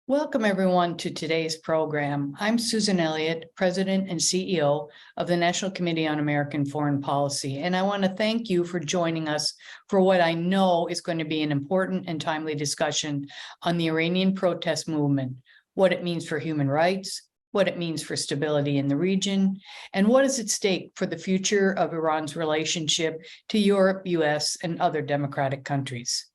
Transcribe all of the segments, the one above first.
Welcome, everyone, to today's program. I'm Susan Elliott, President and CEO of the National Committee on American Foreign Policy, and I want to thank you for joining us for what I know is going to be an important and timely discussion on the Iranian protest movement, what it means for human rights, what it means for stability in the region, and what is at stake for the future of Iran's relationship to Europe, US, and other democratic countries.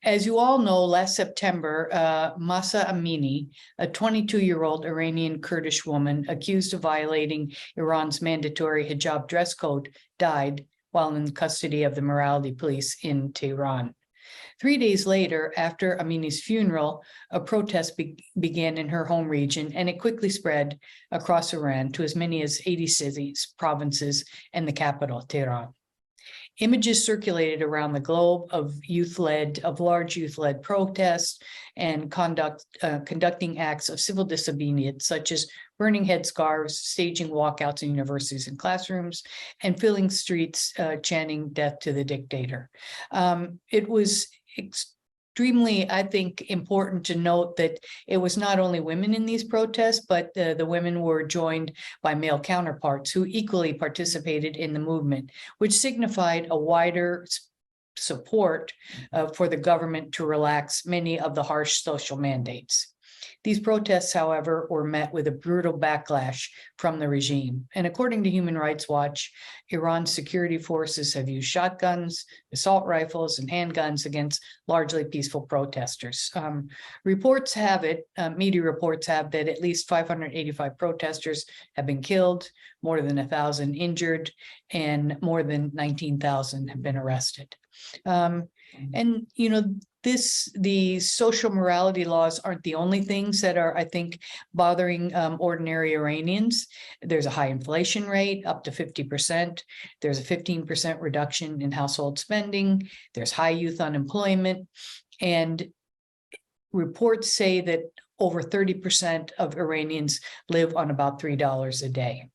As you all know, last September, Mahsa Amini, a 22-year-old Iranian-Kurdish woman accused of violating Iran's mandatory hijab dress code, died while in custody of the morality police in Tehran. 3 days later, after Amini's funeral, a protest began in her home region, and it quickly spread across Iran to as many as 80 cities, provinces, and the capital, Tehran. Images circulated around the globe of large youth-led protests and conducting acts of civil disobedience, such as burning headscarves, staging walkouts in universities and classrooms, and filling streets chanting "Death to the dictator." It was extremely, I think, important to note that it was not only women in these protests, but the women were joined by male counterparts who equally participated in the movement, which signified a wider support for the government to relax many of the harsh social mandates. These protests, however, were met with a brutal backlash from the regime. And according to Human Rights Watch, Iran's security forces have used shotguns, assault rifles, and handguns against largely peaceful protesters. Reports have it, media reports have that at least 585 protesters have been killed, more than 1,000 injured, and more than 19,000 have been arrested. And, you know, the social morality laws aren't the only things that are, I think, bothering ordinary Iranians. There's a high inflation rate, up to 50%. There's a 15% reduction in household spending. There's high youth unemployment. And reports say that over 30% of Iranians live on about $3 a day.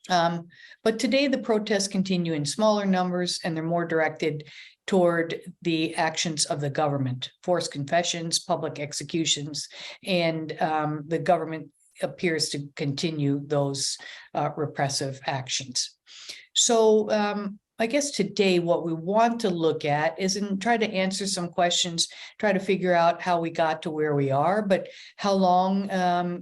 But today the protests continue in smaller numbers, and they're more directed toward the actions of the government, forced confessions, public executions, and the government appears to continue those repressive actions. So I guess today what we want to look at is and try to answer some questions, try to figure out how we got to where we are, but how long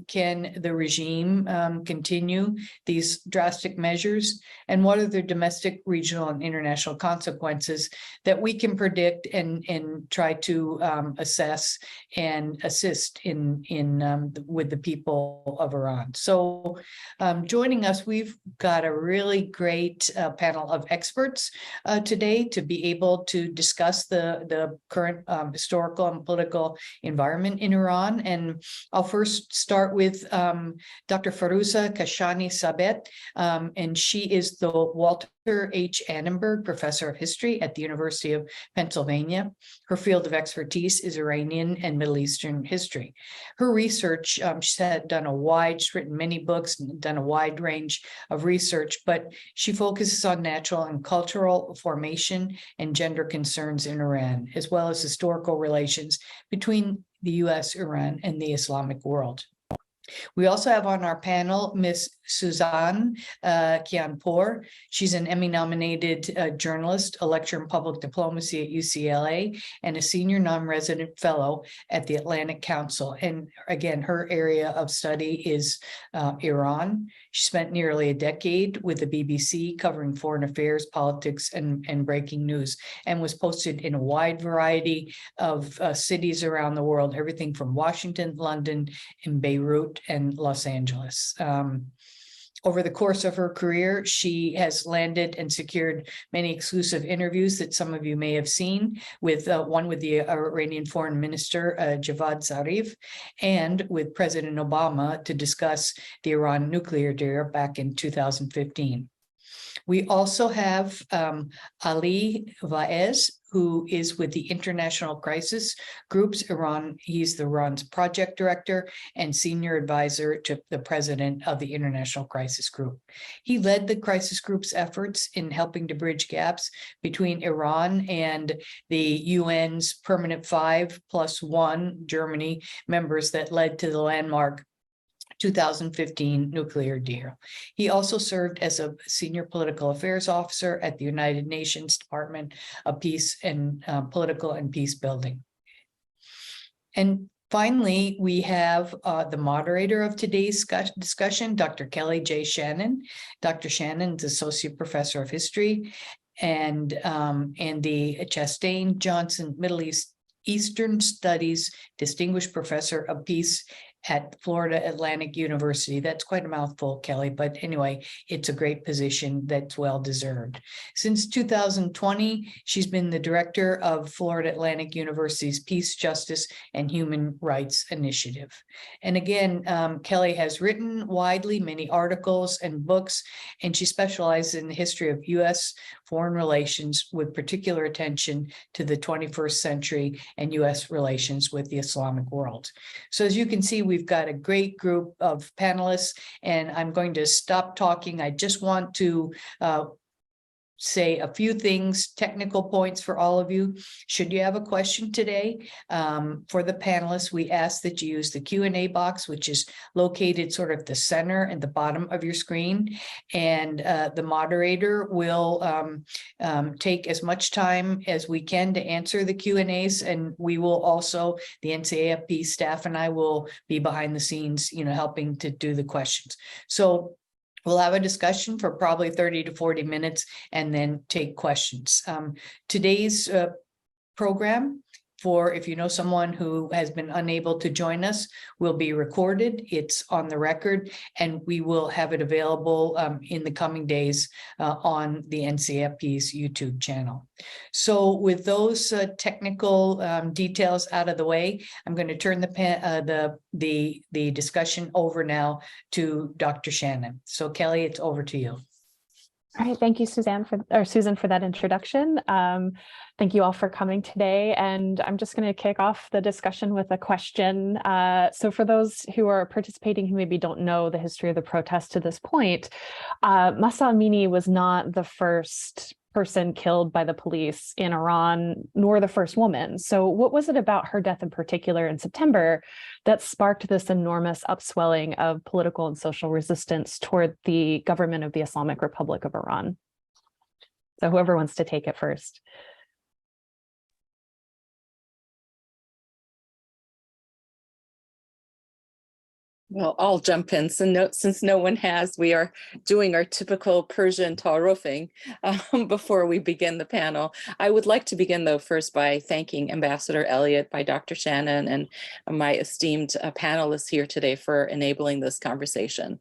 can the regime continue these drastic measures, and what are the domestic, regional, and international consequences that we can predict and try to assess and assist with the people of Iran. So joining us, we've got a really great panel of experts today to be able to discuss the current historical and political environment in Iran. And I'll first start with Dr. Faruza Kashani Sabet, and she is the Walter H. Annenberg Professor of History at the University of Pennsylvania. Her field of expertise is Iranian and Middle Eastern history. Her research, she's written many books and done a wide range of research, but she focuses on natural and cultural formation and gender concerns in Iran, as well as historical relations between the US, Iran, and the Islamic world. We also have on our panel Ms. Suzanne Kianpour. She's an Emmy-nominated journalist, a lecturer in public diplomacy at UCLA, and a senior non-resident fellow at the Atlantic Council. And again, her area of study is Iran. She spent nearly a decade with the BBC covering foreign affairs, politics, and breaking news, and was posted in a wide variety of cities around the world, everything from Washington, London, and Beirut, and Los Angeles. Over the course of her career, she has landed and secured many exclusive interviews that some of you may have seen, with one with the Iranian Foreign Minister, Javad Zarif, and with President Obama to discuss the Iran nuclear deal back in 2015. We also have Ali Khamenei, who is with the International Crisis Groups Iran. He's the Iran's project director and senior advisor to the president of the International Crisis Group. He led the crisis group's efforts in helping to bridge gaps between Iran and the UN's permanent 5+1 Germany members that led to the landmark 2015 nuclear deal. He also served as a senior political affairs officer at the United Nations Department of Peace and Political and Peace Building. And finally, we have the moderator of today's discussion, Dr. Kelly J. Shannon. Dr. Shannon is Associate Professor of History and the Chastain Johnson Middle Eastern Studies Distinguished Professor of Peace at Florida Atlantic University. That's quite a mouthful, Kelly, but anyway, it's a great position that's well deserved. Since 2020, she's been the director of Florida Atlantic University's Peace, Justice, and Human Rights Initiative. And again, Kelly has written widely many articles and books, and she specializes in the history of U.S. foreign relations with particular attention to the 21st century and U.S. relations with the Islamic world. So as you can see, we've got a great group of panelists, and I'm going to stop talking. I just want to say a few things, technical points for all of you. Should you have a question today for the panelists, we ask that you use the Q&A box, which is located sort of the center and the bottom of your screen. And the moderator will take as much time as we can to answer the Q&As. And we will also, the NCAFP staff and I will be behind the scenes, helping to do the questions. So we'll have a discussion for probably 30 to 40 minutes and then take questions. Today's program, for if you know someone who has been unable to join us, will be recorded. It's on the record, and we will have it available in the coming days on the NCFP's YouTube channel. So with those technical details out of the way, I'm going to turn the discussion over now to Dr. Shannon. So Kelly, it's over to you. All right, thank you, Susan, for that introduction. Thank you all for coming today, and I'm just going to kick off the discussion with a question. So for those who are participating who maybe don't know the history of the protest to this point, Mahsa Amini was not the first person killed by the police in Iran, nor the first woman. So what was it about her death in particular in September that sparked this enormous upswelling of political and social resistance toward the government of the Islamic Republic of Iran? So whoever wants to take it first. Well, I'll jump in. So since no one has, we are doing our typical Persian ta'arufing before we begin the panel. I would like to begin, though, first by thanking Ambassador Elliott, by Dr. Shannon, and my esteemed panelists here today for enabling this conversation.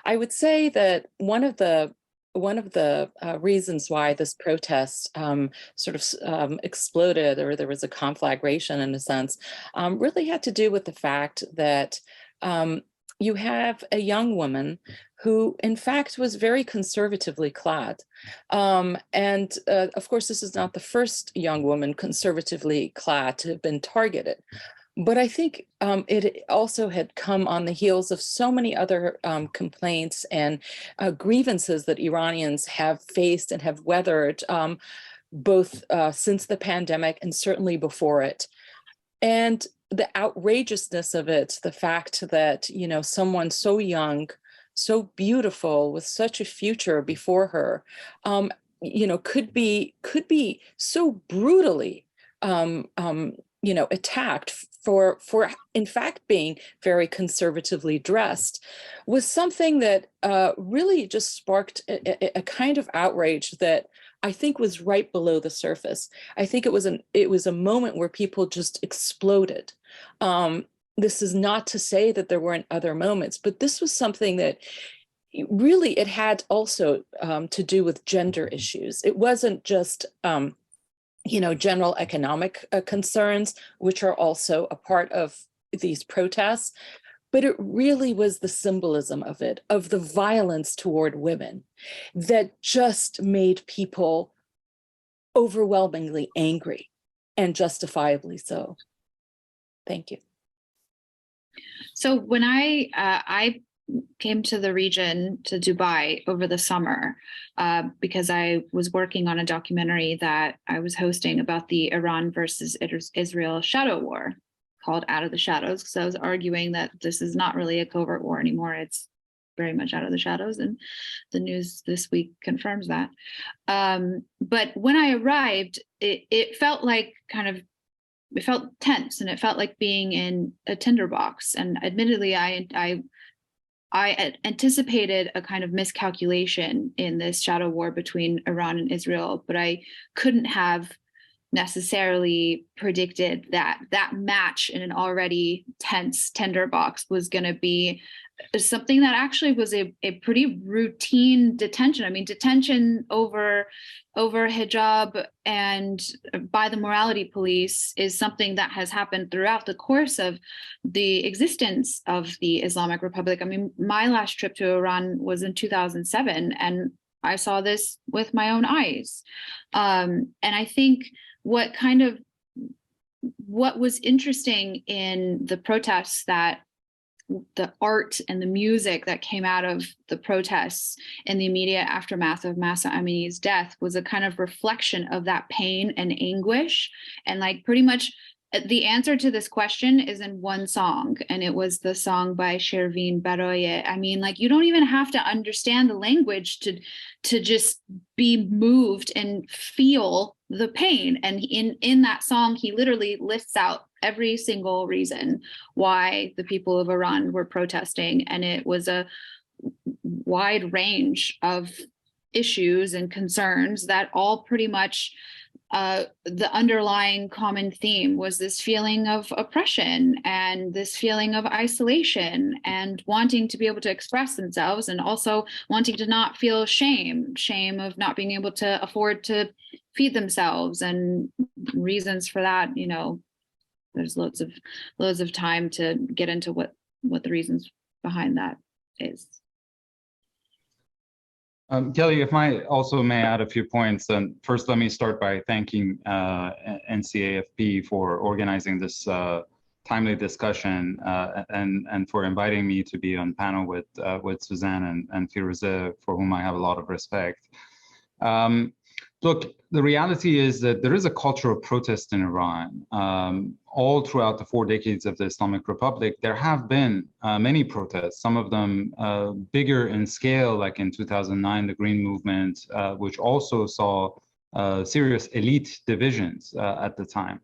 I would say that one of the reasons why this protest exploded, or there was a conflagration in a sense, really had to do with the fact that you have a young woman who, in fact, was very conservatively clad. Of course, this is not the first young woman conservatively clad to have been targeted. But I think it also had come on the heels of so many other complaints and grievances that Iranians have faced and have weathered, both since the pandemic and certainly before it. And the outrageousness of it, the fact that, someone so young, so beautiful, with such a future before her, could be so brutally, attacked for in fact being very conservatively dressed, was something that really just sparked a kind of outrage that I think was right below the surface. I think it was a moment where people just exploded. This is not to say that there weren't other moments, but this was something that really, it had also to do with gender issues. It wasn't just general economic concerns, which are also a part of these protests, but it really was the symbolism of it, of the violence toward women, that just made people overwhelmingly angry, and justifiably so. Thank you. So when I came to the region, to Dubai over the summer, because I was working on a documentary that I was hosting about the Iran versus Israel shadow war called Out of the Shadows, because I was arguing that this is not really a covert war anymore. It's very much out of the shadows, and the news this week confirms that. But when I arrived, it felt like it felt tense, and it felt like being in a tinderbox. And admittedly, I anticipated a kind of miscalculation in this shadow war between Iran and Israel, but I couldn't have necessarily predicted that that match in an already tense tinderbox was going to be something that actually was a pretty routine detention. I mean, detention over hijab and by the morality police is something that has happened throughout the course of the existence of the Islamic Republic. I mean, my last trip to Iran was in 2007, and I saw this with my own eyes. And I think what was interesting in the protests, that the art and the music that came out of the protests in the immediate aftermath of Mahsa Amini's death, was a kind of reflection of that pain and anguish. And like pretty much the answer to this question is in one song, and it was the song by Shervin Baroye. I mean, like, you don't even have to understand the language to just be moved and feel the pain. And in that song, he literally lists out every single reason why the people of Iran were protesting. And it was a wide range of issues and concerns that all pretty much the underlying common theme was this feeling of oppression and this feeling of isolation, and wanting to be able to express themselves, and also wanting to not feel shame of not being able to afford to feed themselves, and reasons for that. You know, there's loads of time to get into what the reasons behind that is. Kelly, if I also may add a few points, and first let me start by thanking NCAFP for organizing this timely discussion and for inviting me to be on panel with Suzanne and Firouzeh, for whom I have a lot of respect. Look, the reality is that there is a culture of protest in Iran. All throughout the 4 decades of the Islamic Republic, there have been many protests, some of them bigger in scale, like in 2009, the Green Movement, which also saw serious elite divisions at the time.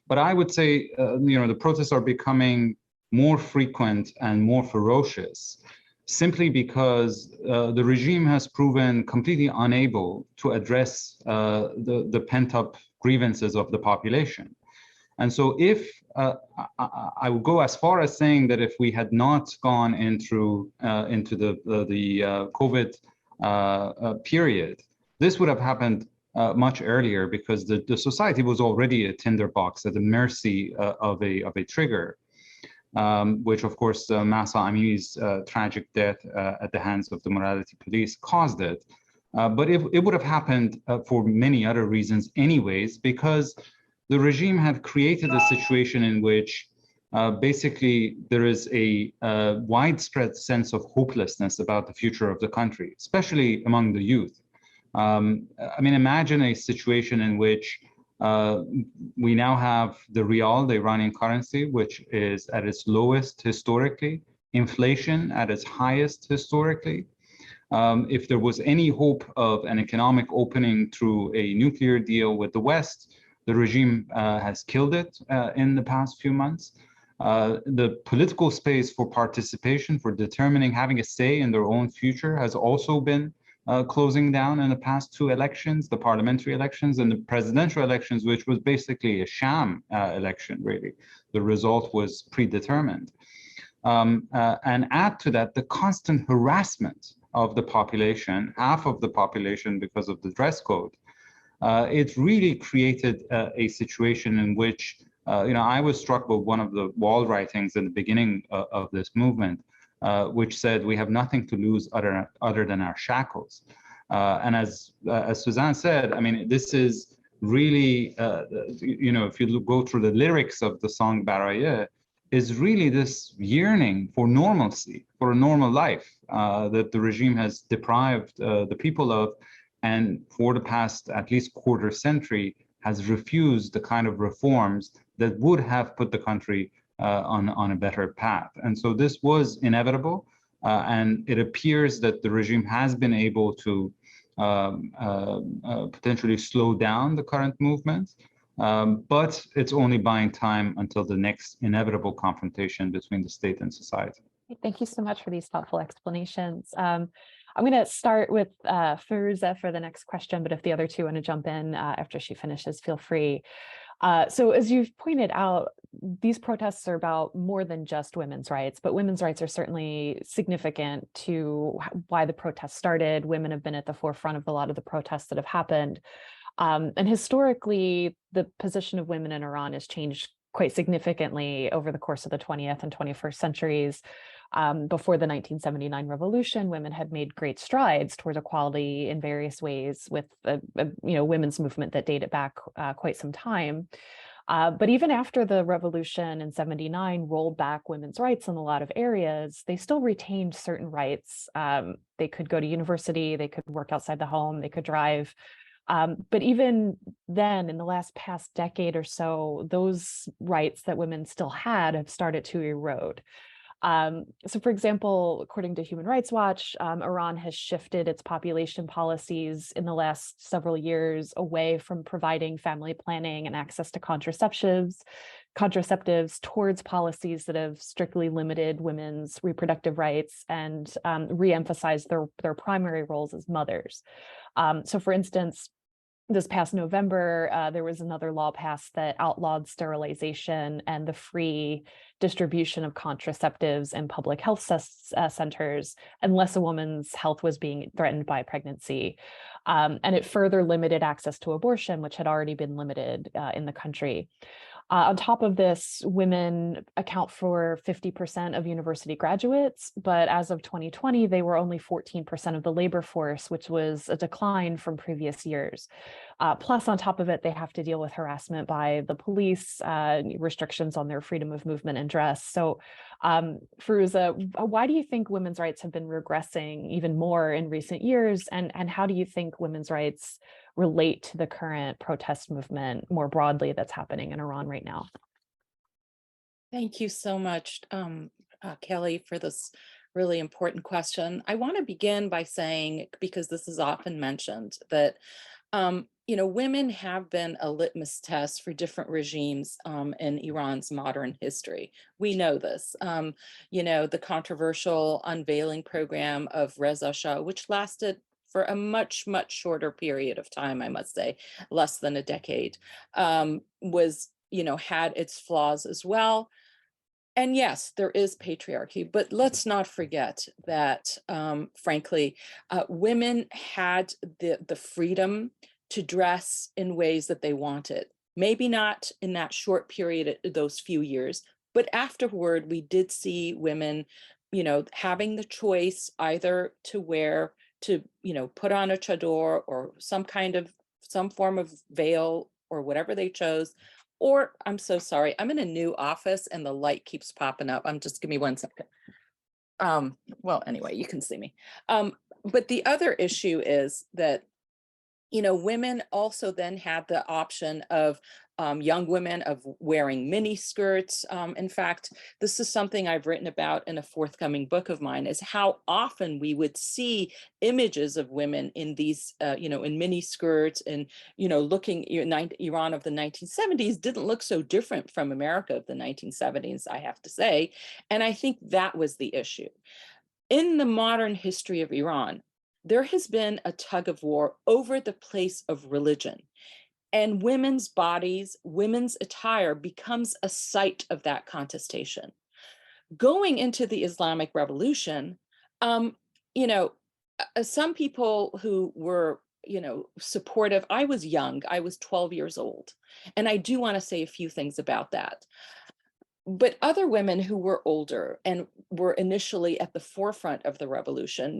But I would say, the protests are becoming more frequent and more ferocious, simply because the regime has proven completely unable to address the pent-up grievances of the population. And so if I would go as far as saying that if we had not gone into the COVID period, this would have happened much earlier, because the society was already a tinderbox at the mercy of a trigger. Which of course Mahsa Amini's tragic death at the hands of the morality police caused it. But it would have happened for many other reasons anyways, because the regime had created a situation in which basically there is a widespread sense of hopelessness about the future of the country, especially among the youth. I mean, imagine a situation in which we now have the rial, the Iranian currency, which is at its lowest historically, inflation at its highest historically. If there was any hope of an economic opening through a nuclear deal with the West, the regime has killed it in the past few months. The political space for participation, for determining, having a say in their own future, has also been closing down in the past 2 elections, the parliamentary elections and the presidential elections, which was basically a sham election, really. The result was predetermined. And add to that the constant harassment of the population, half of the population because of the dress code. It really created a situation in which I was struck with one of the wall writings in the beginning of this movement, which said, "We have nothing to lose other than our shackles." And as Suzanne said, I mean, this is really, if you go through the lyrics of the song Baraye, is really this yearning for normalcy, for a normal life that the regime has deprived the people of, and for the past at least quarter century has refused the kind of reforms that would have put the country on a better path. And so this was inevitable, and it appears that the regime has been able to potentially slow down the current movement, but it's only buying time until the next inevitable confrontation between the state and society. Thank you so much for these thoughtful explanations. I'm going to start with Firuza for the next question, but if the other two want to jump in after she finishes, feel free. So as you've pointed out, these protests are about more than just women's rights, but women's rights are certainly significant to why the protests started. Women have been at the forefront of a lot of the protests that have happened. And historically, the position of women in Iran has changed quite significantly over the course of the 20th and 21st centuries. Before the 1979 revolution, women had made great strides toward equality in various ways with a women's movement that dated back quite some time. But even after the revolution in 79 rolled back women's rights in a lot of areas, they still retained certain rights. They could go to university, they could work outside the home, they could drive. But even then, in the past decade or so, those rights that women still had have started to erode. So, for example, according to Human Rights Watch, Iran has shifted its population policies in the last several years away from providing family planning and access to contraceptives towards policies that have strictly limited women's reproductive rights and re-emphasized their primary roles as mothers. So, for instance, this past November, there was another law passed that outlawed sterilization and the free distribution of contraceptives in public health centers unless a woman's health was being threatened by pregnancy. And it further limited access to abortion, which had already been limited in the country. On top of this, women account for 50% of university graduates, but as of 2020, they were only 14% of the labor force, which was a decline from previous years. Plus, on top of it, they have to deal with harassment by the police, restrictions on their freedom of movement and dress. So, Firuza, why do you think women's rights have been regressing even more in recent years? And how do you think women's rights relate to the current protest movement more broadly that's happening in Iran right now? Thank you so much, Kelly, for this really important question. I want to begin by saying, because this is often mentioned, that women have been a litmus test for different regimes in Iran's modern history. We know this. The controversial unveiling program of Reza Shah, which lasted for a much, much shorter period of time, I must say, less than a decade, was, had its flaws as well. And yes, there is patriarchy, but let's not forget that, frankly, women had the freedom to dress in ways that they wanted. Maybe not in that short period, those few years, but afterward, we did see women, having the choice either to put on a chador or some form of veil or whatever they chose. Or, I'm so sorry, I'm in a new office and the light keeps popping up. Give me 1 second. Well, anyway, you can see me. But the other issue is that, women also then had the option of young women of wearing mini skirts. In fact, this is something I've written about in a forthcoming book of mine, is how often we would see images of women in these, in mini skirts and, looking, Iran of the 1970s didn't look so different from America of the 1970s, I have to say. And I think that was the issue. In the modern history of Iran, there has been a tug of war over the place of religion. And women's bodies, women's attire becomes a site of that contestation. Going into the Islamic Revolution, some people who were supportive. I was young. I was 12 years old. And I do want to say a few things about that. But other women who were older and were initially at the forefront of the revolution,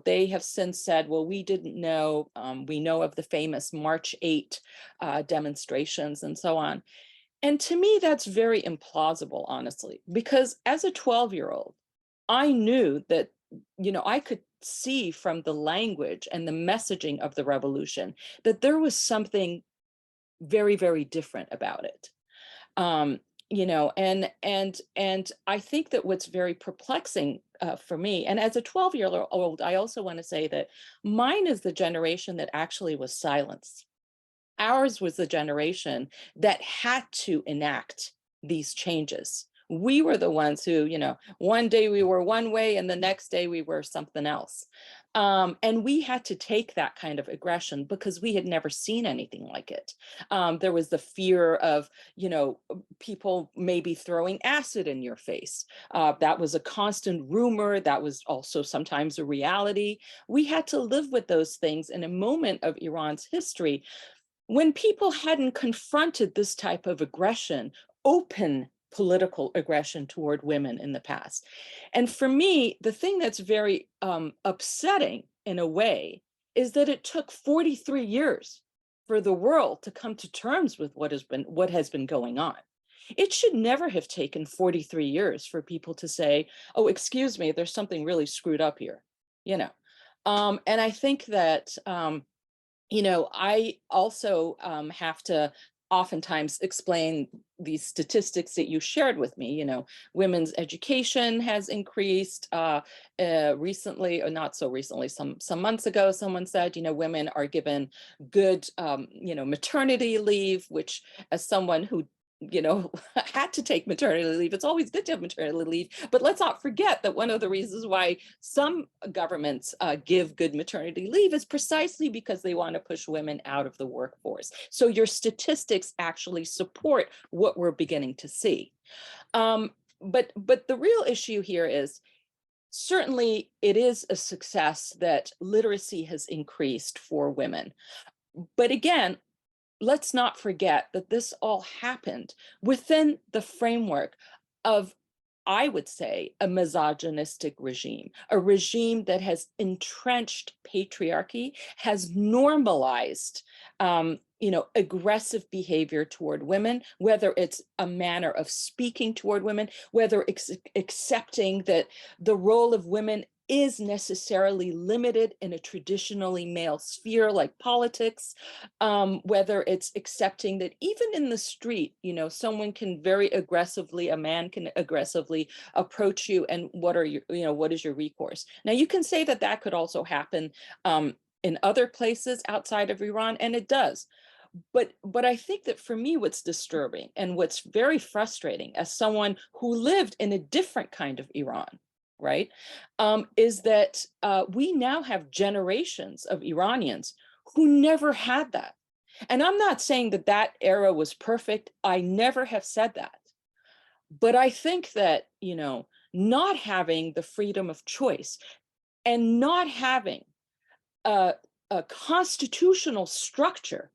they have since said, well, we didn't know. We know of the famous March 8 demonstrations and so on. And to me, that's very implausible, honestly, because as a 12-year-old, I knew that, I could see from the language and the messaging of the revolution that there was something very, very different about it. And I think that what's very perplexing for me, and as a 12-year-old, I also want to say that mine is the generation that actually was silenced. Ours was the generation that had to enact these changes. We were the ones who, one day we were one way and the next day we were something else. And we had to take that kind of aggression because we had never seen anything like it. There was the fear of, people maybe throwing acid in your face. That was a constant rumor. That was also sometimes a reality. We had to live with those things in a moment of Iran's history when people hadn't confronted this type of aggression, open political aggression toward women in the past. And for me, the thing that's very upsetting in a way is that it took 43 years for the world to come to terms with what has been going on. It should never have taken 43 years for people to say, oh, excuse me, there's something really screwed up here, And I think that I also have to oftentimes explain these statistics that you shared with me. Women's education has increased recently, or not so recently, some months ago, someone said, women are given good, maternity leave, which as someone who had to take maternity leave. It's always good to have maternity leave, but let's not forget that one of the reasons why some governments give good maternity leave is precisely because they want to push women out of the workforce. So your statistics actually support what we're beginning to see. But the real issue here is, certainly it is a success that literacy has increased for women. But again, let's not forget that this all happened within the framework of, I would say, a misogynistic regime, a regime that has entrenched patriarchy, has normalized, aggressive behavior toward women, whether it's a manner of speaking toward women, whether it's accepting that the role of women is necessarily limited in a traditionally male sphere like politics, whether it's accepting that even in the street, someone can a man can aggressively approach you, and what is your recourse? Now, you can say that that could also happen in other places outside of Iran, and it does. But I think that for me, what's disturbing and what's very frustrating as someone who lived in a different kind of Iran, right, is that we now have generations of Iranians who never had that. And I'm not saying that that era was perfect. I never have said that. But I think that, not having the freedom of choice and not having a constitutional structure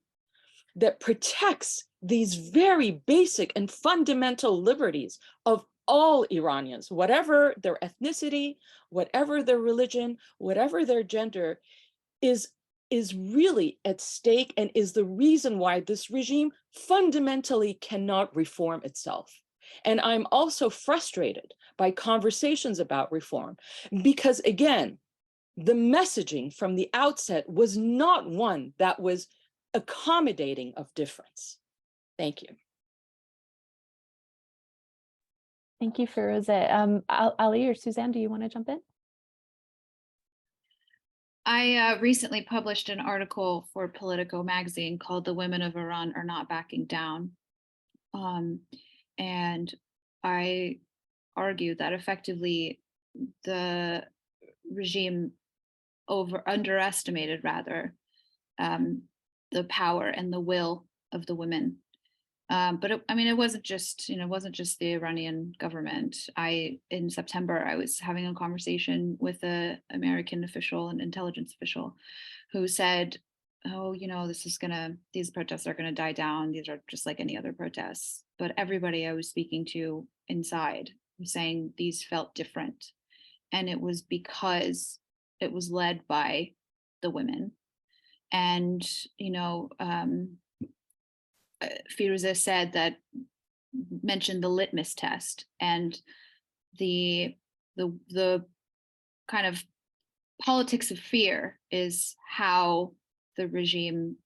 that protects these very basic and fundamental liberties of all Iranians, whatever their ethnicity, whatever their religion, whatever their gender, is really at stake and is the reason why this regime fundamentally cannot reform itself. And I'm also frustrated by conversations about reform because, again, the messaging from the outset was not one that was accommodating of difference. Thank you. Thank you, Firouzeh. Ali or Suzanne, do you want to jump in? I recently published an article for Politico magazine called "The Women of Iran Are Not Backing Down." And I argue that effectively the regime underestimated the power and the will of the women. But it wasn't just, the Iranian government. In September, I was having a conversation with an American official, an intelligence official, who said oh, these protests are gonna die down. These are just like any other protests. But everybody I was speaking to inside was saying these felt different. And it was because it was led by the women. And, Firuza said that, mentioned the litmus test, and the kind of politics of fear is how the regime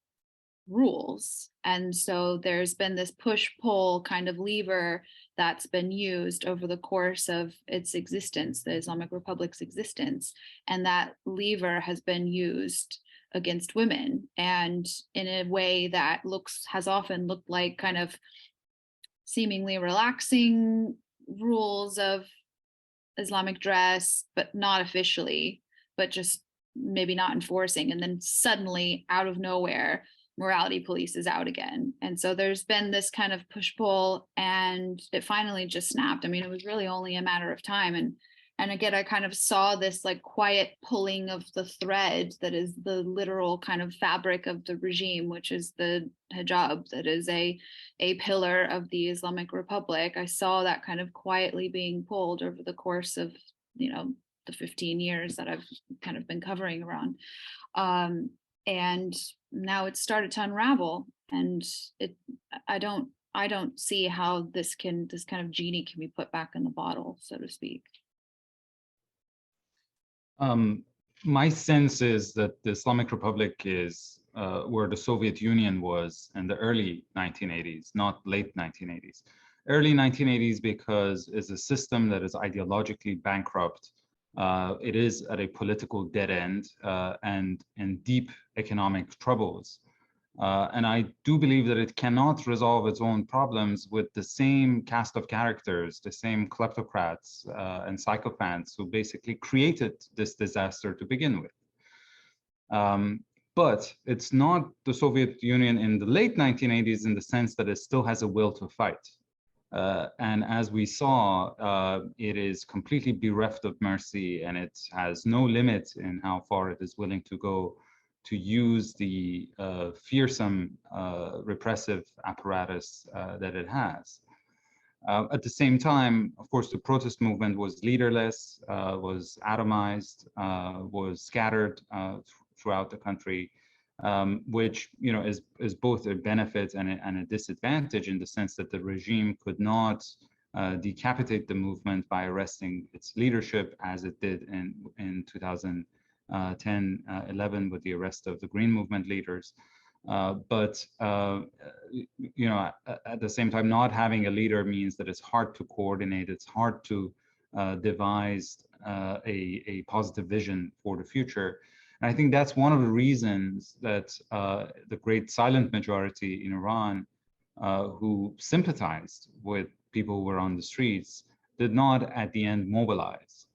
rules. And so there's been this push-pull kind of lever that's been used over the course of its existence, the Islamic Republic's existence. And that lever has been used against women, and in a way that has often looked like kind of seemingly relaxing rules of Islamic dress, but not officially, but just maybe not enforcing. And then suddenly, out of nowhere, morality police is out again. And so there's been this kind of push-pull, and it finally just snapped. I mean, it was really only a matter of time. And again, I kind of saw this like quiet pulling of the thread that is the literal kind of fabric of the regime, which is the hijab, that is a pillar of the Islamic Republic. I saw that kind of quietly being pulled over the course of, the 15 years that I've kind of been covering Iran. And now it's started to unravel, and I don't see how this kind of genie can be put back in the bottle, so to speak. My sense is that the Islamic Republic is where the Soviet Union was in the early 1980s, not late 1980s. Early 1980s because it's a system that is ideologically bankrupt. It is at a political dead end and in deep economic troubles. And I do believe that it cannot resolve its own problems with the same cast of characters, the same kleptocrats and sycophants who basically created this disaster to begin with. But it's not the Soviet Union in the late 1980s in the sense that it still has a will to fight. And as we saw, it is completely bereft of mercy, and it has no limit in how far it is willing to go to use the fearsome repressive apparatus that it has. At the same time, of course, the protest movement was leaderless, was atomized, was scattered throughout the country, which is both a benefit and a disadvantage in the sense that the regime could not decapitate the movement by arresting its leadership as it did in 2010-11 with the arrest of the Green Movement leaders. But at the same time, not having a leader means that it's hard to coordinate, it's hard to devise a positive vision for the future. And I think that's one of the reasons that the great silent majority in Iran who sympathized with people who were on the streets did not at the end mobilize.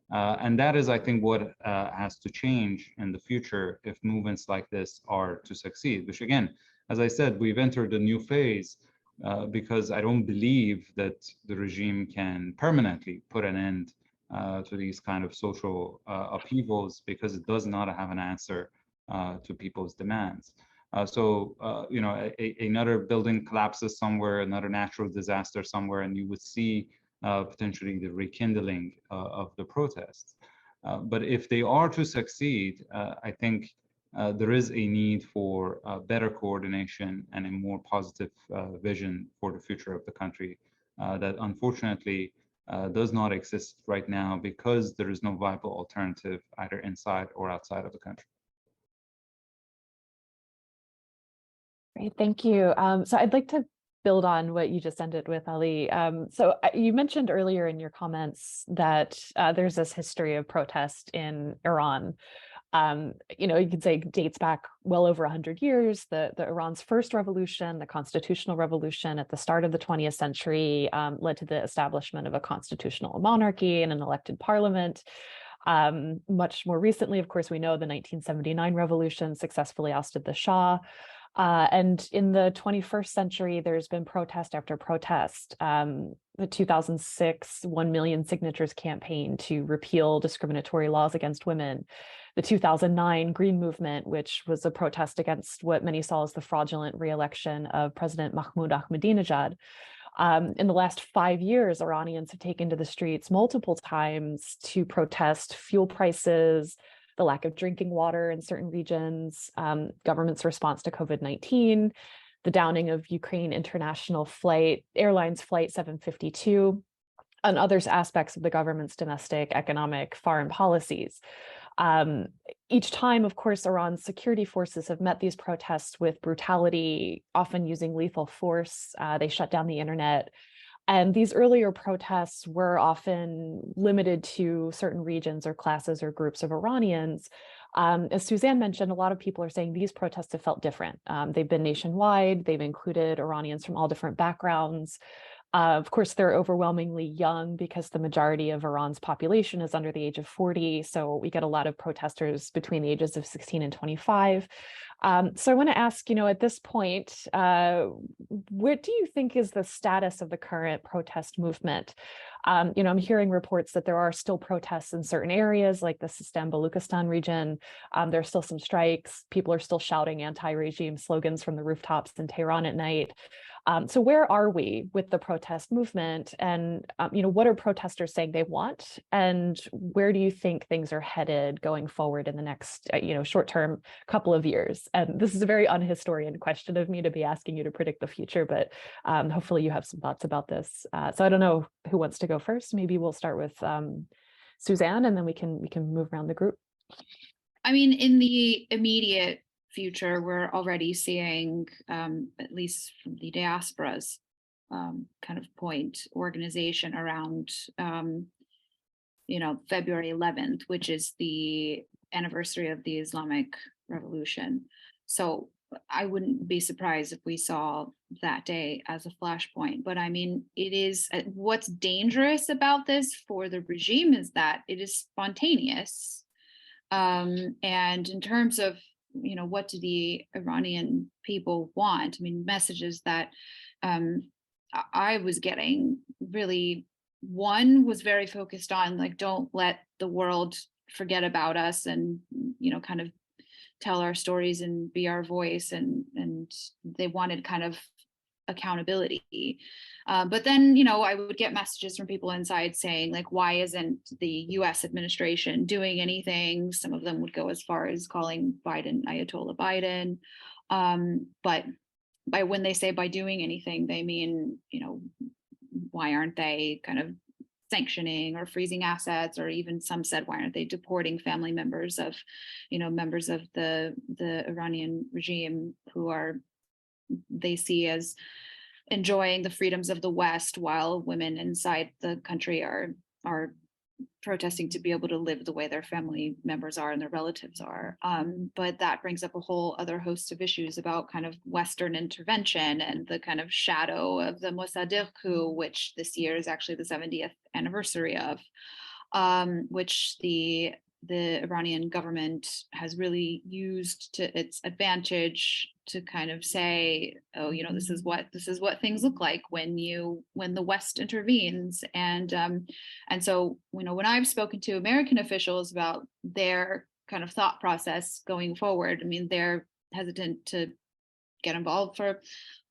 And that is, I think, what has to change in the future if movements like this are to succeed, which again, as I said, we've entered a new phase because I don't believe that the regime can permanently put an end to these kind of social upheavals because it does not have an answer to people's demands. Another building collapses somewhere, another natural disaster somewhere, and you would see potentially the rekindling of the protests. But if they are to succeed, I think there is a need for better coordination and a more positive vision for the future of the country that unfortunately does not exist right now because there is no viable alternative either inside or outside of the country. Great, thank you. So I'd like to build on what you just ended with, Ali. So you mentioned earlier in your comments that there's this history of protest in Iran. You could say it dates back well over 100 years. The Iran's first revolution, the constitutional revolution at the start of the 20th century, led to the establishment of a constitutional monarchy and an elected parliament. Much more recently, of course, we know the 1979 revolution successfully ousted the Shah. And in the 21st century, there's been protest after protest. the 2006 1 million signatures campaign to repeal discriminatory laws against women, the 2009 Green Movement, which was a protest against what many saw as the fraudulent re-election of President Mahmoud Ahmadinejad. In the last 5 years, Iranians have taken to the streets multiple times to protest fuel prices, the lack of drinking water in certain regions, government's response to COVID-19, the downing of Ukraine International Airlines Flight 752, and other aspects of the government's domestic, economic, foreign policies. Each time, of course, Iran's security forces have met these protests with brutality, often using lethal force. They shut down the internet. And these earlier protests were often limited to certain regions or classes or groups of Iranians. As Suzanne mentioned, a lot of people are saying these protests have felt different. They've been nationwide. They've included Iranians from all different backgrounds. Of course, they're overwhelmingly young because the majority of Iran's population is under the age of 40. So we get a lot of protesters between the ages of 16 and 25. So I want to ask, at this point, what do you think is the status of the current protest movement? I'm hearing reports that there are still protests in certain areas like the Sistan-Baluchistan region. There are still some strikes. People are still shouting anti-regime slogans from the rooftops in Tehran at night. So where are we with the protest movement? And, what are protesters saying they want? And where do you think things are headed going forward in the next, short-term couple of years? And this is a very unhistorian question of me to be asking you to predict the future, but hopefully you have some thoughts about this. So I don't know who wants to go first. Maybe we'll start with Suzanne, and then we can move around the group. I mean, in the immediate future, we're already seeing, at least from the diaspora's kind of point, organization around, February 11th, which is the anniversary of the Islamic Revolution. So I wouldn't be surprised if we saw that day as a flashpoint. But I mean, it is what's dangerous about this for the regime is that it is spontaneous. And in terms of what do the Iranian people want? I mean, messages that I was getting really, one was very focused on like, don't let the world forget about us and, kind of tell our stories and be our voice. And they wanted kind of accountability. But then, I would get messages from people inside saying like, why isn't the US administration doing anything? Some of them would go as far as calling Biden Ayatollah Biden. But when they say by doing anything, they mean, why aren't they kind of sanctioning or freezing assets, or even some said, why aren't they deporting family members of, members of the Iranian regime who they see as enjoying the freedoms of the West, while women inside the country are protesting to be able to live the way their family members are and their relatives are. But that brings up a whole other host of issues about kind of Western intervention and the kind of shadow of the Mossadegh coup, which this year is actually the 70th anniversary of, which the Iranian government has really used to its advantage to kind of say, oh, this is what things look like when the West intervenes. And so, when I've spoken to American officials about their kind of thought process going forward, I mean, they're hesitant to get involved for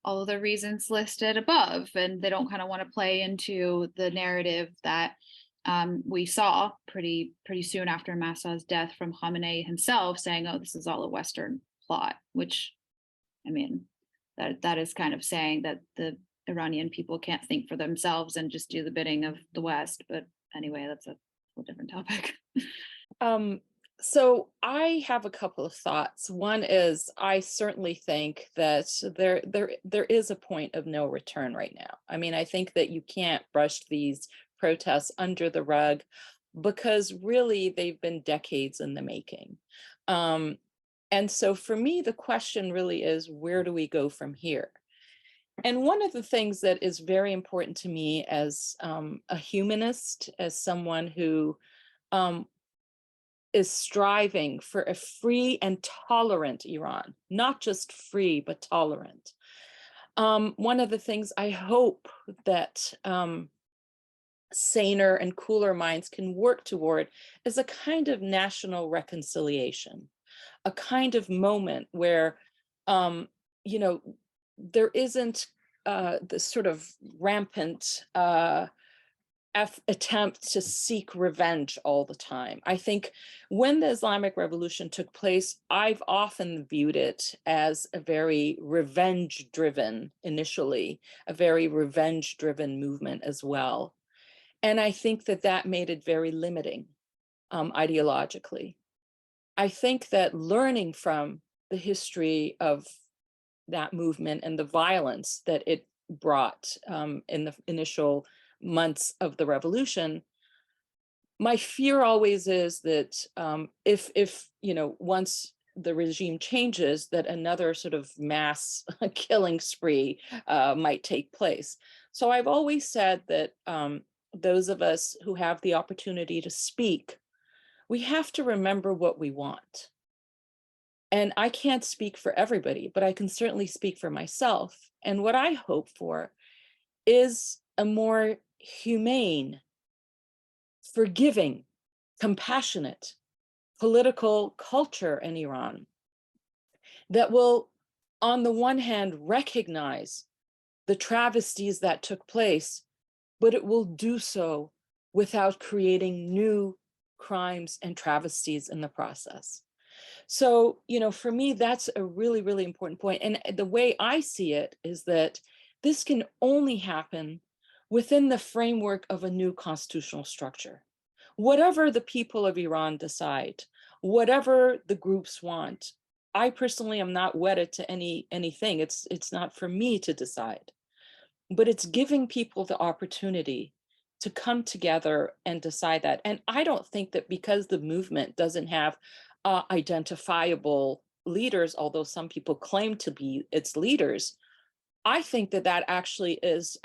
all of the reasons listed above, and they don't kind of want to play into the narrative that we saw pretty soon after Mahsa's death from Khamenei himself, saying, oh, this is all a Western plot, which, I mean, that is kind of saying that the Iranian people can't think for themselves and just do the bidding of the West. But anyway, that's a whole different topic. So I have a couple of thoughts. One is, I certainly think that there is a point of no return right now. I mean, I think that you can't brush these protests under the rug, because really they've been decades in the making. And so for me, the question really is, where do we go from here? And one of the things that is very important to me as a humanist, as someone who is striving for a free and tolerant Iran, not just free, but tolerant. One of the things I hope that saner and cooler minds can work toward is a kind of national reconciliation, a kind of moment where, you know, there isn't this sort of rampant attempt to seek revenge all the time. I think when the Islamic Revolution took place, I've often viewed it as a very revenge-driven, initially, a very revenge-driven movement as well. And I think that that made it very limiting ideologically. I think that learning from the history of that movement and the violence that it brought in the initial months of the revolution, my fear always is that if you know, once the regime changes, that another sort of mass killing spree might take place. So I've always said that those of us who have the opportunity to speak, we have to remember what we want. And I can't speak for everybody, but I can certainly speak for myself. And what I hope for is a more humane, forgiving, compassionate political culture in Iran that will, on the one hand, recognize the travesties that took place, but it will do so without creating new crimes and travesties in the process. So, you know, for me, that's a really, really important point. And the way I see it is that this can only happen within the framework of a new constitutional structure. Whatever the people of Iran decide, whatever the groups want, I personally am not wedded to anything. It's not for me to decide, but it's giving people the opportunity to come together and decide that. And I don't think that because the movement doesn't have identifiable leaders, although some people claim to be its leaders, I think that that actually is,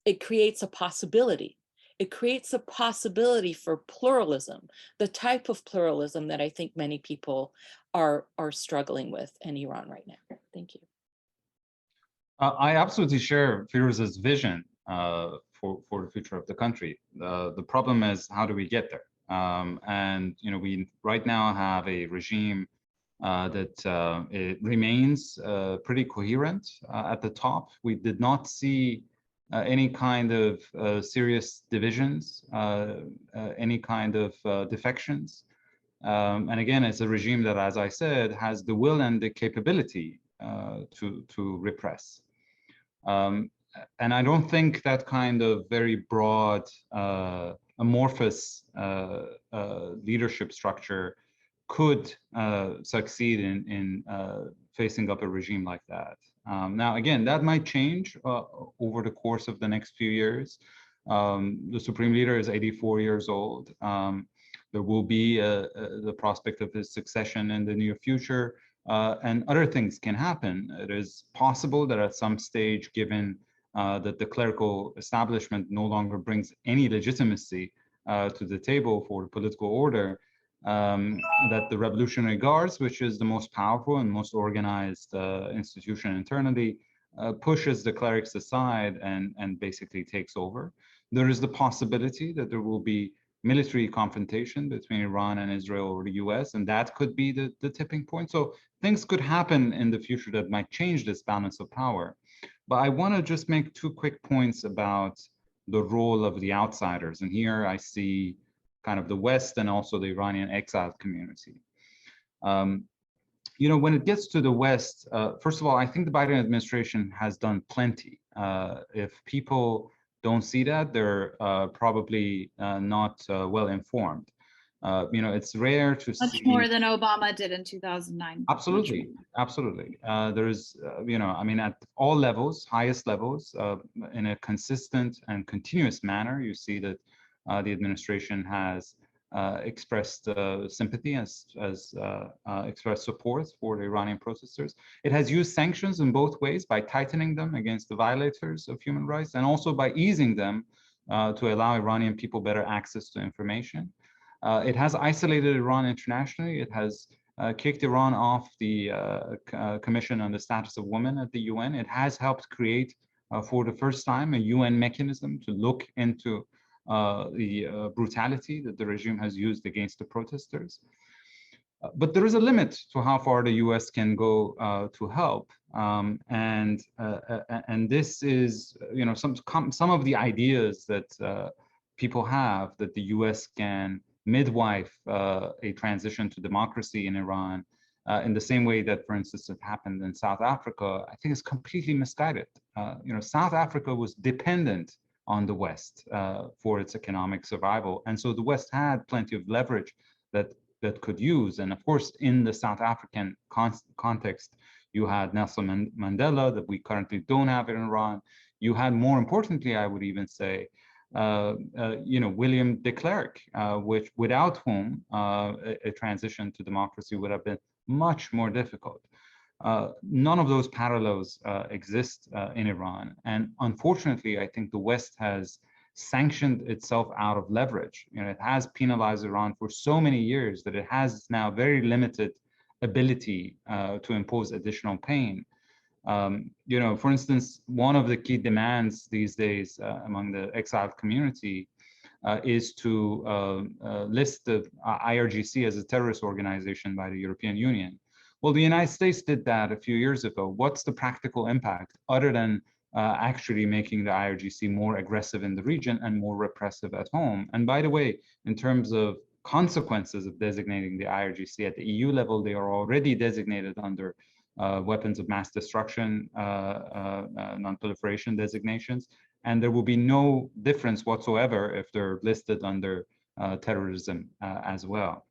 it creates a possibility. It creates a possibility for pluralism, the type of pluralism that I think many people are struggling with in Iran right now. Thank you. I absolutely share Firuz's vision for the future of the country. The problem is, how do we get there? And you know, we right now have a regime that it remains pretty coherent at the top. We did not see any kind of serious divisions, any kind of defections. And again, it's a regime that, as I said, has the will and the capability to repress. And I don't think that kind of very broad, amorphous leadership structure could succeed in facing up a regime like that. Now, again, that might change over the course of the next few years. The Supreme Leader is 84 years old. There will be the prospect of his succession in the near future, and other things can happen. It is possible that at some stage, given that the clerical establishment no longer brings any legitimacy to the table for the political order, that the Revolutionary Guards, which is the most powerful and most organized institution internally, pushes the clerics aside and basically takes over. There is the possibility that there will be military confrontation between Iran and Israel or the US, and that could be the tipping point. So things could happen in the future that might change this balance of power. But I want to just make two quick points about the role of the outsiders. And here I see kind of the West and also the Iranian exiled community. You know, when it gets to the West, first of all, I think the Biden administration has done plenty. If people don't see that, they're probably not well informed. You know, it's rare to see much more than Obama did in 2009. Absolutely, absolutely. There's, you know, I mean, at all levels, highest levels, in a consistent and continuous manner, you see that the administration has expressed sympathy, has expressed support for the Iranian protesters. It has used sanctions in both ways, by tightening them against the violators of human rights, and also by easing them to allow Iranian people better access to information. It has isolated Iran internationally. It has kicked Iran off the Commission on the Status of Women at the UN. It has helped create, for the first time, a UN mechanism to look into the brutality that the regime has used against the protesters. But there is a limit to how far the U.S. can go to help, and this is, some of the ideas that people have that the U.S. can midwife a transition to democracy in Iran in the same way that, for instance, it happened in South Africa. I think is completely misguided. South Africa was dependent on the West for its economic survival, and so the West had plenty of leverage that could use. And of course, in the South African context, you had Nelson Mandela that we currently don't have in Iran. You had, more importantly, I would even say, William de Klerk, which without whom a transition to democracy would have been much more difficult. None of those parallels exist in Iran. And unfortunately, I think the West has sanctioned itself out of leverage. It has penalized Iran for so many years that it has now very limited ability to impose additional pain. For instance, one of the key demands these days among the exiled community is to list the IRGC as a terrorist organization by the European Union. Well, the United States did that a few years ago. What's the practical impact other than actually making the IRGC more aggressive in the region and more repressive at home? And by the way, in terms of consequences of designating the IRGC at the EU level, they are already designated under weapons of mass destruction, non-proliferation designations, and there will be no difference whatsoever if they're listed under terrorism as well.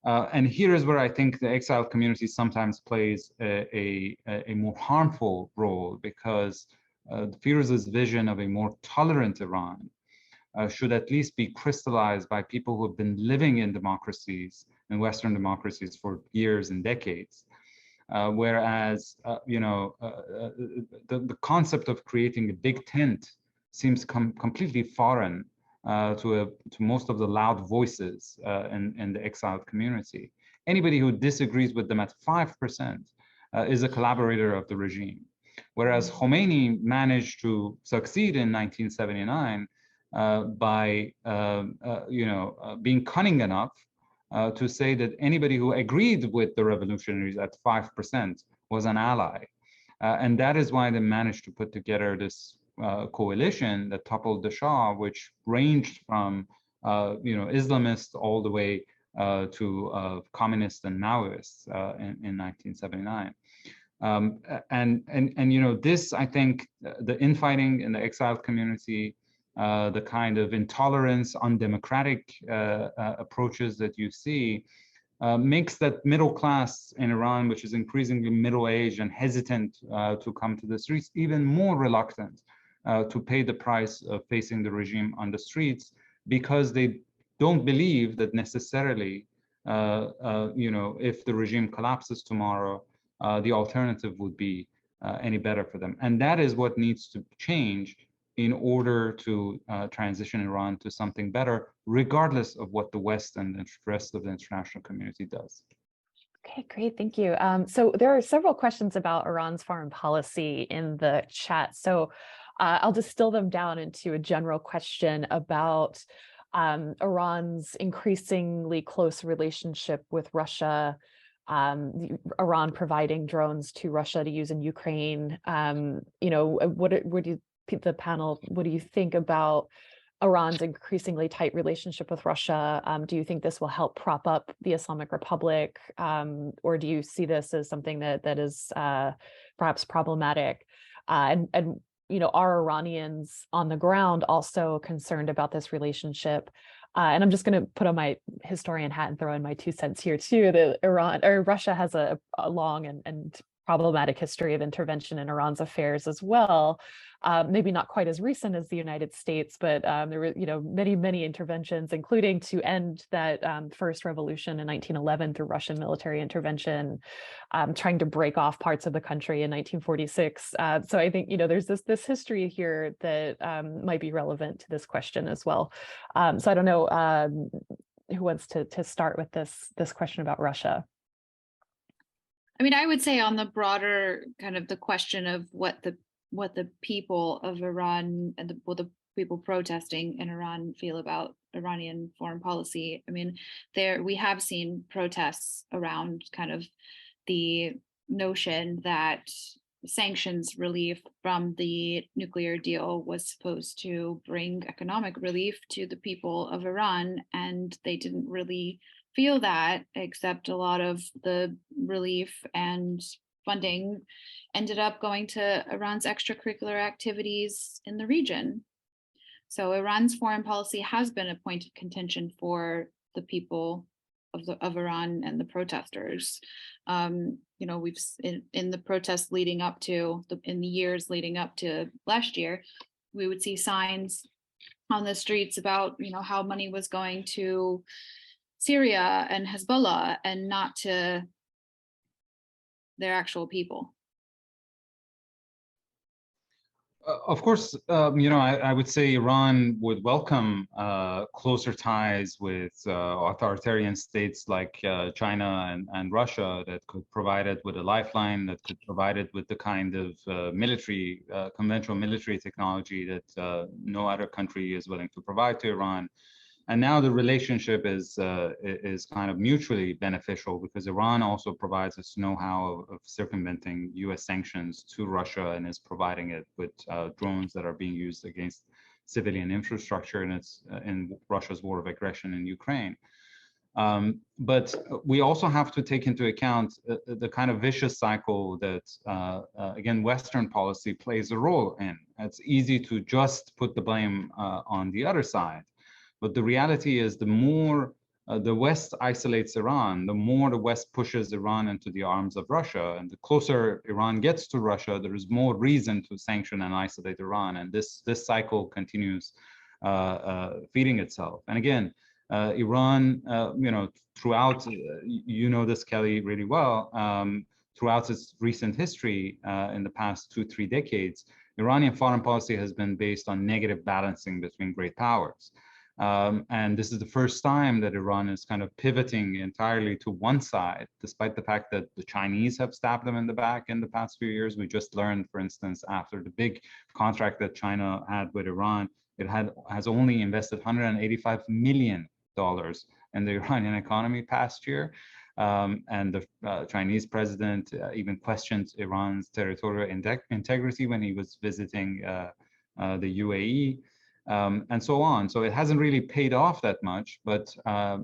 And here is where I think the exiled community sometimes plays a more harmful role, because Firuz's vision of a more tolerant Iran should at least be crystallized by people who have been living in democracies, in Western democracies, for years and decades. Whereas, the concept of creating a big tent seems completely foreign to most of the loud voices in the exiled community. Anybody who disagrees with them at 5% is a collaborator of the regime. Whereas Khomeini managed to succeed in 1979 by being cunning enough to say that anybody who agreed with the revolutionaries at 5% was an ally. And that is why they managed to put together this coalition that toppled the Shah, which ranged from Islamists all the way to communists and Maoists in 1979. This, I think, the infighting in the exiled community, the kind of intolerance, undemocratic approaches that you see, makes that middle class in Iran, which is increasingly middle-aged and hesitant to come to the streets, even more reluctant to pay the price of facing the regime on the streets, because they don't believe that necessarily, if the regime collapses tomorrow, the alternative would be any better for them. And that is what needs to change in order to transition Iran to something better, regardless of what the West and the rest of the international community does. Okay, great, thank you. So there are several questions about Iran's foreign policy in the chat. So I'll distill them down into a general question about Iran's increasingly close relationship with Russia, Iran providing drones to Russia to use in Ukraine. What do you, the panel, what do you think about Iran's increasingly tight relationship with Russia? Do you think this will help prop up the Islamic Republic, or do you see this as something that is perhaps problematic? Are Iranians on the ground also concerned about this relationship? And I'm just going to put on my historian hat and throw in my 2 cents here too. That Russia has a long and problematic history of intervention in Iran's affairs as well. Maybe not quite as recent as the United States, but there were many interventions, including to end that first revolution in 1911 through Russian military intervention, trying to break off parts of the country in 1946. So I think there's this history here that might be relevant to this question as well. So I don't know who wants to start with this question about Russia. I mean, I would say on the broader kind of the question of what the people of Iran and the people protesting in Iran feel about Iranian foreign policy. I mean, we have seen protests around kind of the notion that sanctions relief from the nuclear deal was supposed to bring economic relief to the people of Iran, and they didn't really feel that, except a lot of the relief and funding ended up going to Iran's extracurricular activities in the region. So Iran's foreign policy has been a point of contention for the people of Iran and the protesters. You know, we've in the protests leading up to in the years leading up to last year, we would see signs on the streets about, you know, how money was going to Syria and Hezbollah and not to their actual people. Of course, you know, I would say Iran would welcome closer ties with authoritarian states like China and Russia that could provide it with a lifeline, that could provide it with the kind of conventional military technology that no other country is willing to provide to Iran. And now the relationship is kind of mutually beneficial because Iran also provides us know-how of circumventing U.S. sanctions to Russia and is providing it with drones that are being used against civilian infrastructure in Russia's war of aggression in Ukraine. But we also have to take into account the kind of vicious cycle that, again, Western policy plays a role in. It's easy to just put the blame on the other side. But the reality is the more the West isolates Iran, the more the West pushes Iran into the arms of Russia. And the closer Iran gets to Russia, there is more reason to sanction and isolate Iran. And this cycle continues feeding itself. And again, Iran, you know, throughout, you know this, Kelly, really well, throughout its recent history in the past 2-3 decades, Iranian foreign policy has been based on negative balancing between great powers. And this is the first time that Iran is kind of pivoting entirely to one side, despite the fact that the Chinese have stabbed them in the back in the past few years. We just learned, for instance, after the big contract that China had with Iran, it has only invested $185 million in the Iranian economy past year. And the Chinese president even questioned Iran's territorial integrity when he was visiting the UAE. And so on. So it hasn't really paid off that much, but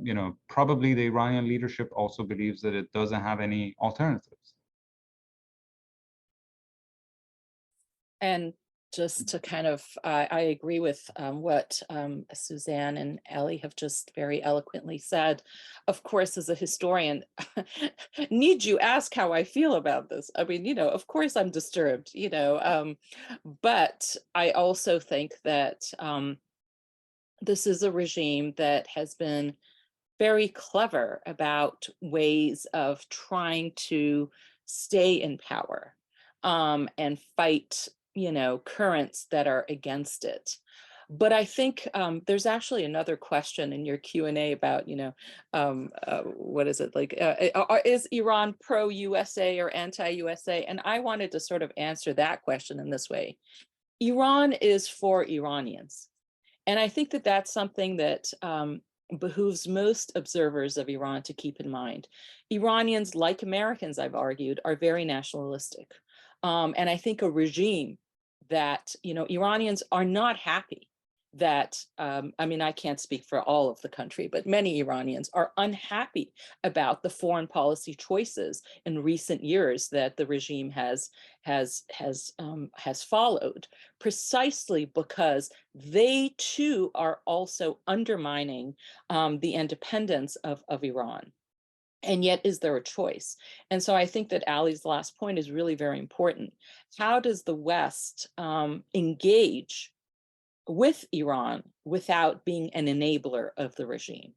you know, probably the Iranian leadership also believes that it doesn't have any alternatives. And just to kind of, I agree with what Suzanne and Ali have just very eloquently said. Of course, as a historian, need you ask how I feel about this? I mean, you know, of course I'm disturbed, you know, but I also think that this is a regime that has been very clever about ways of trying to stay in power and fight, you know, currents that are against it. But I think there's actually another question in your Q&A about, you know, what is it like, is Iran pro-USA or anti-USA? And I wanted to sort of answer that question in this way. Iran is for Iranians. And I think that that's something that behooves most observers of Iran to keep in mind. Iranians, like Americans, I've argued, are very nationalistic. And I think a regime that, you know, Iranians are not happy that, I mean, I can't speak for all of the country, but many Iranians are unhappy about the foreign policy choices in recent years that the regime has followed, precisely because they too are also undermining the independence of Iran. And yet, is there a choice? And so I think that Ali's last point is really very important. How does the West engage with Iran without being an enabler of the regime?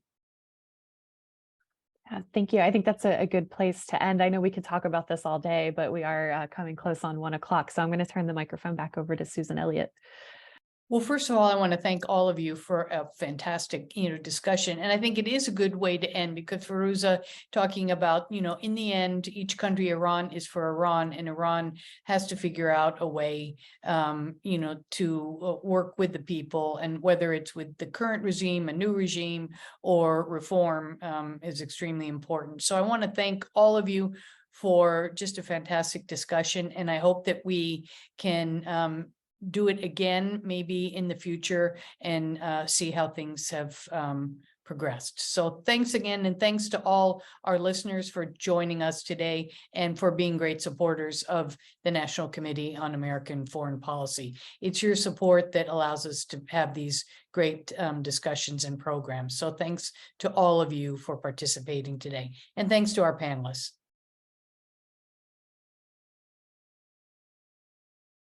Thank you. I think that's a good place to end. I know we could talk about this all day, but we are coming close on 1 o'clock. So I'm going to turn the microphone back over to Susan Elliott. Well, first of all, I want to thank all of you for a fantastic, discussion. And I think it is a good way to end, because Firuza talking about, in the end, each country, Iran is for Iran, and Iran has to figure out a way, to work with the people, and whether it's with the current regime, a new regime, or reform is extremely important. So I want to thank all of you for just a fantastic discussion. And I hope that we can do it again, maybe in the future, and see how things have progressed. So thanks again, and thanks to all our listeners for joining us today and for being great supporters of the National Committee on American Foreign Policy. It's your support that allows us to have these great discussions and programs. So thanks to all of you for participating today, and thanks to our panelists.